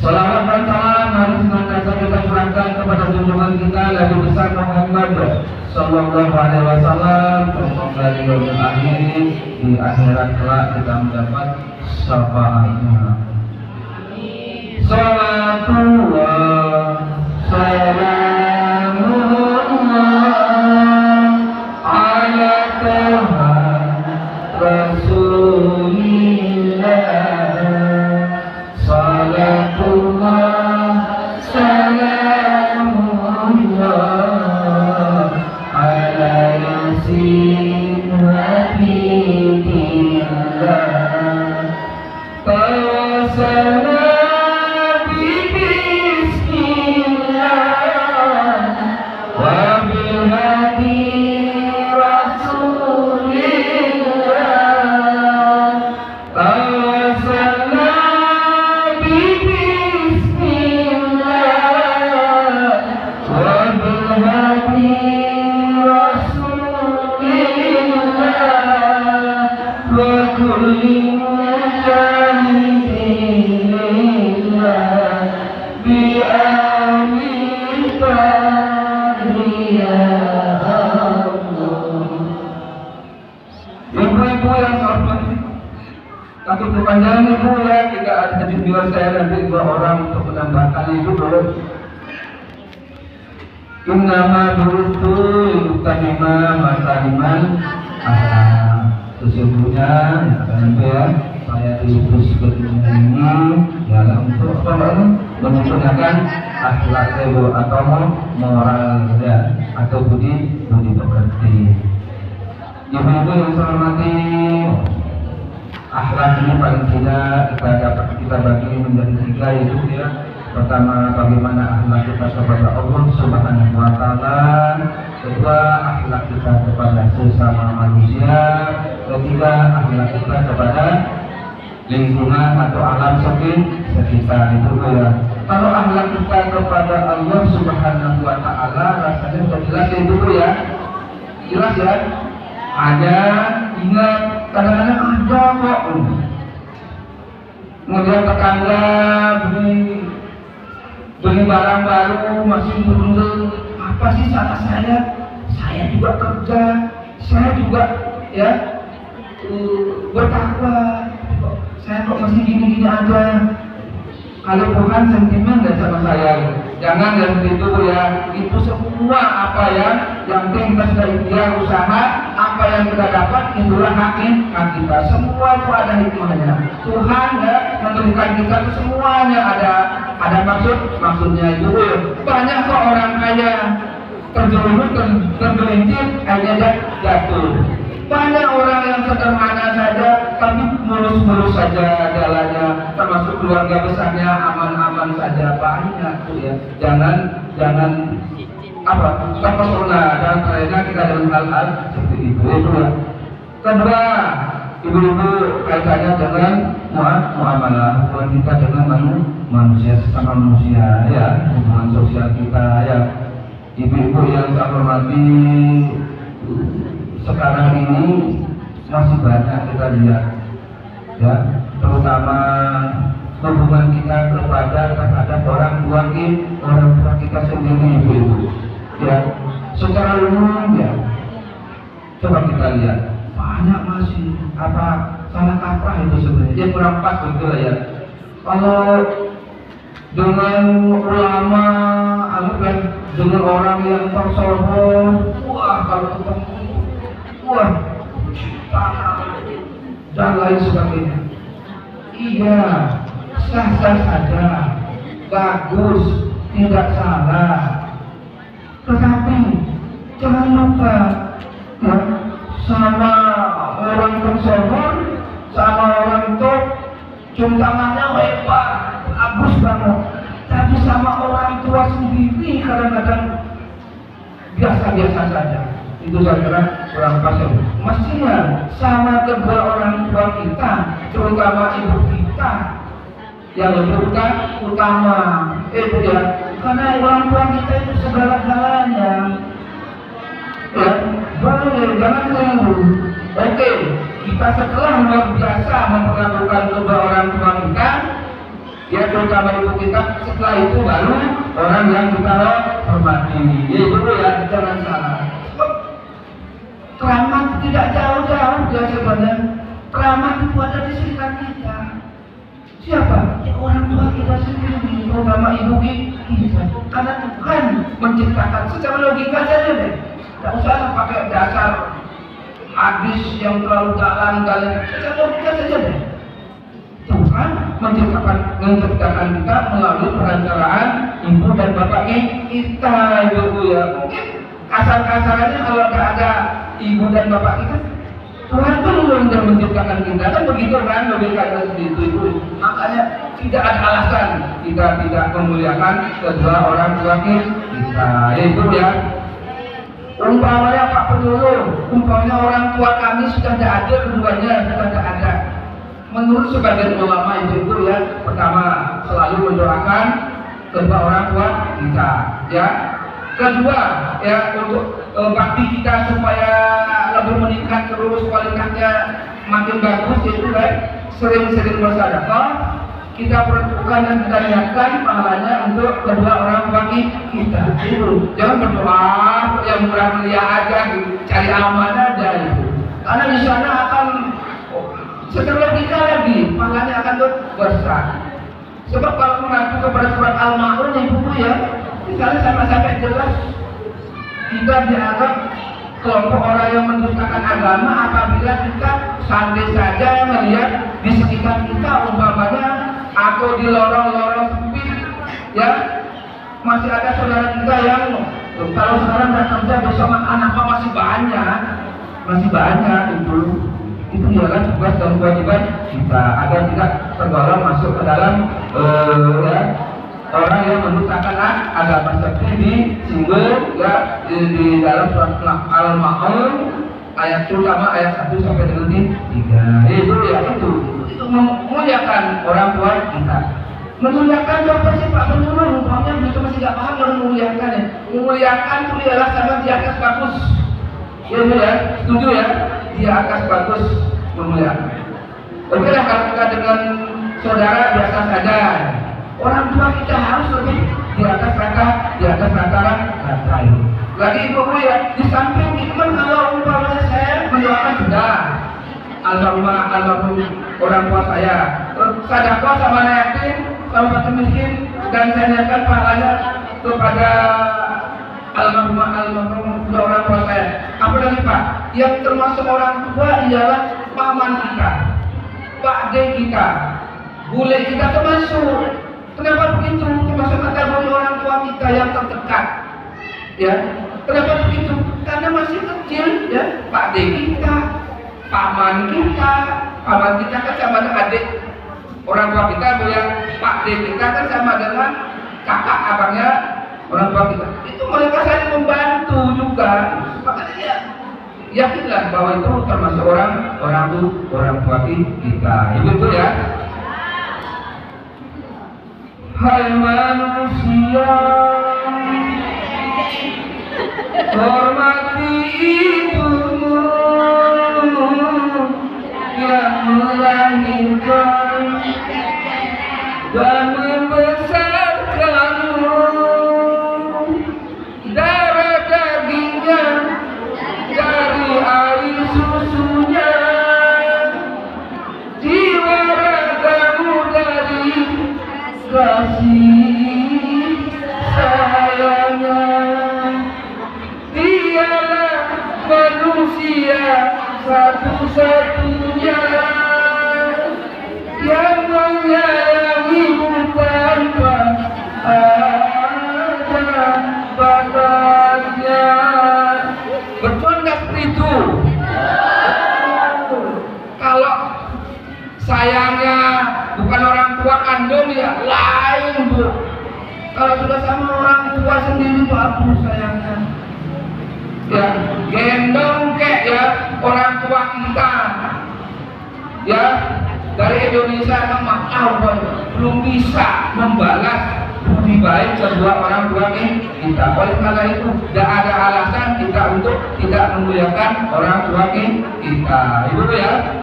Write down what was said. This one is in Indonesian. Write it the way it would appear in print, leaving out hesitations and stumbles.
Salawat dan salam harus senantiasa kita curahkan kepada junjungan kita Nabi besar Muhammad Sallallahu Alaihi Wasallam. Semoga di dunia akhir di akhirat kelak kita mendapat syafaatnya. Salatullah salamullah ala taha Rasulillah. Salatullah salamullah ala yasin habibillah. Tawassalam panjang ibu ya, tidak ada di biar saya nanti 2 orang untuk menambahkan itu boleh. Innama burutu yuktahima masaliman sesungguhnya ya, saya diutus ke dunia ini ya untuk menggunakan akhlak atau moral ya, atau budi pekerti. Ibu-ibu yang saya hormati, akhlak ini paling tidak kita bagi menjadi 3 itu ya. Pertama, bagaimana akhlak kita kepada Allah Subhanahu wa taala. Kedua, akhlak kita kepada sesama manusia. Ketiga, akhlak kita kepada lingkungan atau alam sekitar itu ya. Kalau akhlak kita kepada Allah Subhanahu wa taala rasanya sudah jelas itu ya. Jelas ya. Ada, ingat, kadang-kadang ada kok. Kemudian tetangga beli barang baru masih berunding, apa sih salah saya? Saya juga kerja, saya juga ya bertakwa. Saya kok masih gini-gini aja. Kalau Tuhan sentimen nggak sama saya? Jangan yang itu ya. Itu semua apa yang penting kita sudah ikhtiar usaha, apa yang kita dapat itulah hak kita. Semua itu ada hikmahnya. Tuhan ya memberikan kita semuanya ada maksudnya itu. Banyak kok orang kaya terjerumus tergelincir akhirnya jatuh. Banyak orang yang sederhana saja tapi mulus-mulus saja jalannya, termasuk keluarga besarnya aman-aman saja. Banyak tuh ya. Jangan terpesona dan terlena kita dengan hal-hal seperti itu ya. Kedua, ibu-ibu kaitannya dengan muamalah hubungan kita dengan manusia sesama manusia ya, hubungan sosial kita ya. Ibu-ibu yang saya hormati, sekarang ini masih banyak kita lihat ya, terutama hubungan kita terhadap orang tua kita sendiri ibu ya. Secara umum ya, coba kita lihat banyak masih salah kaprah itu sebenarnya, dia kurang pas betul ya. Kalau dengan ulama kan dengan orang yang tersohor, wah kalau ketemu dan lain sebagainya. Iya, sah-sah saja, bagus, tidak salah. Tetapi jangan lupa ya, sama orang tersohor, sama orang top, cium tangannya hebat, bagus banget. Tapi sama orang tua sendiri kadang-kadang biasa-biasa saja. Itu saya kira kurang pas. Mestinya sama kedua orang tua kita, terutama ibu kita yang lebih utama ya, karena orang tua kita itu segala-galanya ya. Boleh, jangan keliru. Oke, kita setelah luar biasa memperlakukan kedua orang tua kita ya terutama ibu kita. Setelah itu baru orang yang kita hormati. Ya ibu ya, jangan salah. Keramat tidak jauh-jauh ya sebenarnya. Keramat itu ada di sekitar kita. Siapa? Ya orang tua kita sendiri, terutama ibu kita. Karena Tuhan menciptakan secara logika saja deh. Tidak usah pakai dasar hadis yang terlalu dalam kalian. Secara logika saja deh. Tuhan menciptakan kita melalui perencanaan ibu dan bapak kita, ibu ya. Mungkin kasar-kasarannya kalau tidak ada ibu dan bapak kita, Tuhan pun sudah menciptakan kita, kan begitu kan, logikanya seperti itu. Makanya tidak ada alasan kita tidak memuliakan kedua orang tua kita. Itu ya. Umpamanya Pak Penyuluh, umpamanya orang tua kami sudah tidak ada, keduanya sudah tidak ada. Menurut sebagian ulama itu ya, pertama selalu mendoakan kedua orang tua kita, ya. Kedua ya, untuk bakti kita supaya lebih meningkat terus, kualitasnya makin bagus, itu kan sering-sering bersedekah. Kita peruntukkan dan kita niatkan pahalanya untuk kedua orang tua kita. Itu jangan berdoa yang murah meriah aja, cari aman aja itu. Karena di sana akan setelah logika lagi, pahalanya akan besar. Sebab kalau mengacu kepada surat Al-Ma'un ibu ya, di sana sampai jelas kita dianggap kelompok orang yang mendustakan agama apabila kita santai saja melihat di sekitar kita, umpamanya atau di lorong-lorong sempit ya, masih ada saudara kita yang kalau sekarang datang kerja besok anak-anak masih banyak itu ialah tugas dan kewajiban kita agar tidak tergolong masuk ke dalam ya, orang yang mendustakan agama seperti disinggung ya di dalam surat Al-Ma'un ayat terutama ayat 1 sampai dengan 3. Itu ya itu memuliakan orang tua kita. Memuliakan siapa sih Pak Penyuluh? Umpamanya mereka masih tidak paham orang memuliakan ya. Memuliakan itu ialah sama di atas bagus. Ya, setuju ya? Di atas bagus memuliakan. Oke lah, kalau kita dengan saudara biasa saja. Orang tua kita harus lebih di atas rata-rata itu. Lagi ibu ya, di samping itu kan kalau umpamanya saya mendoakan sudah almarhum orang tua saya, sedekah sama anak yatim, sama fakir miskin, dan saya niatkan pahalanya kepada almarhum orang tua saya. Apa lagi Pak? Yang termasuk orang tua ialah paman kita, Pak D kita, bule kita termasuk. Kenapa begitu? Termasuk kategori orang tua kita yang terdekat. Ya, kenapa begitu? Karena masih kecil, ya. Pak D kita, paman kita kan sama dengan adik orang tua kita, yang Pak D kita kan sama dengan kakak abangnya orang tua kita. Itu mereka saling membantu juga. Makanya ya, yakinlah bahwa itu termasuk orang tua kita. Itu ya. Hai manusia, hormati ibumu yang melahirkan dan membesarkanmu, darah dagingnya dari air susunya, jiwa ragamu dari kasih sayangnya. Dialah manusia satu-satunya yang menyayangimu tanpa ada batasnya. Betul nggak seperti itu? Kalau sayangnya bukan orang tua kandung ya lain Bu. Kalau sudah sama orang tua sendiri itu aku sayangnya. Ya, gendong kek ya orang tua kita. Ya, dari Indonesia memang belum bisa membalas budi baik kedua orang tua kita. Oleh karena itu, tidak ada alasan kita untuk tidak memuliakan orang tua kita. Itu ya.